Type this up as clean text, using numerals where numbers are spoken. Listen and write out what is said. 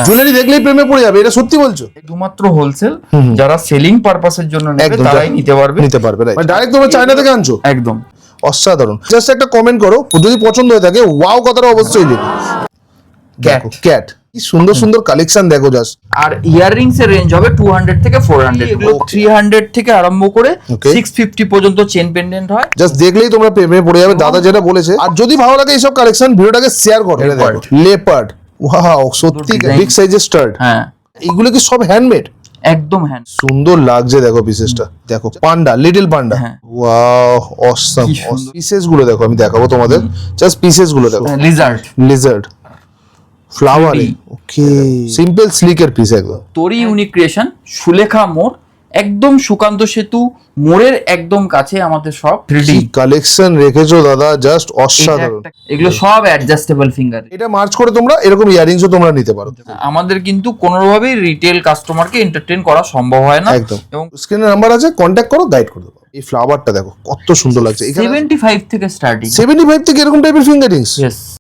Jewellery দেখলেই প্রেমে পড়ে যাবে, এটা সত্যি বলছো? শুধুমাত্র হোলসেল, যারা সেলিং পারপাসের জন্য নেবে তারাই নিতে পারবে। মানে ডাইরেক্ট তোমরা চায়না থেকে আনছো? একদম অসাধারণ। জাস্ট একটা কমেন্ট করো, যদি পছন্দ হয়ে থাকে ওয়াও কথাটা অবশ্যই লিখো। দেখো ক্যাট, কি সুন্দর সুন্দর কালেকশন দেখো জাস্ট। আর ইয়াররিংস এর রেঞ্জ হবে 200 থেকে 400, এগুলো 300 থেকে আরম্ভ করে 650 পর্যন্ত চেন পেন্ডেন্ট হয়। জাস্ট দেখলেই তোমরা প্রেমে পড়ে যাবে, দাদা যেটা বলেছে। আর যদি ভালো লাগে এইসব কালেকশন, ভিডিওটাকে শেয়ার করো। লেপার্ড, ওয়াও সত্যি বিগ সাইজের স্টার্ট। হ্যাঁ, এগুলো কি সব হ্যান্ডমেড? একদম হ্যান্ড। সুন্দর লাগছে দেখো পিসেসটা, দেখো panda, little panda, wow awesome. Pieces গুলো দেখো, আমি দেখাবো তোমাদের, জাস্ট পিসেস গুলো দেখো। লিজার্ড ফ্লাওয়ার, ওকে সিম্পল স্লিকের পিস একদম। তোরি ইউনিক ক্রিয়েশন, সুলেখা মোড়, একদম সুকান্ত সেতু মোড়ের একদম কাছে আমাদের সব 3D কালেকশন রেখেছো দাদা, জাস্ট অসাধারণ। এগুলো সব অ্যাডজাস্টেবল ফিঙ্গার। এটা মার্চ করে তোমরা এরকম ইয়ারিংসও তোমরা নিতে পারো। আমাদের কিন্তু কোনোভাবেই রিটেল কাস্টমারকে এন্টারটেইন করা সম্ভব হয় না। একদম। এবং স্ক্রিনে নাম্বার আছে, কন্ট্যাক্ট করো, গাইড করে দেবো। এই ফ্লাওয়ারটা দেখো কত সুন্দর লাগছে। 75 থেকে স্টার্টিং। 75 থেকে এরকম টাইপের ফিঙ্গারিংস। ইয়েস।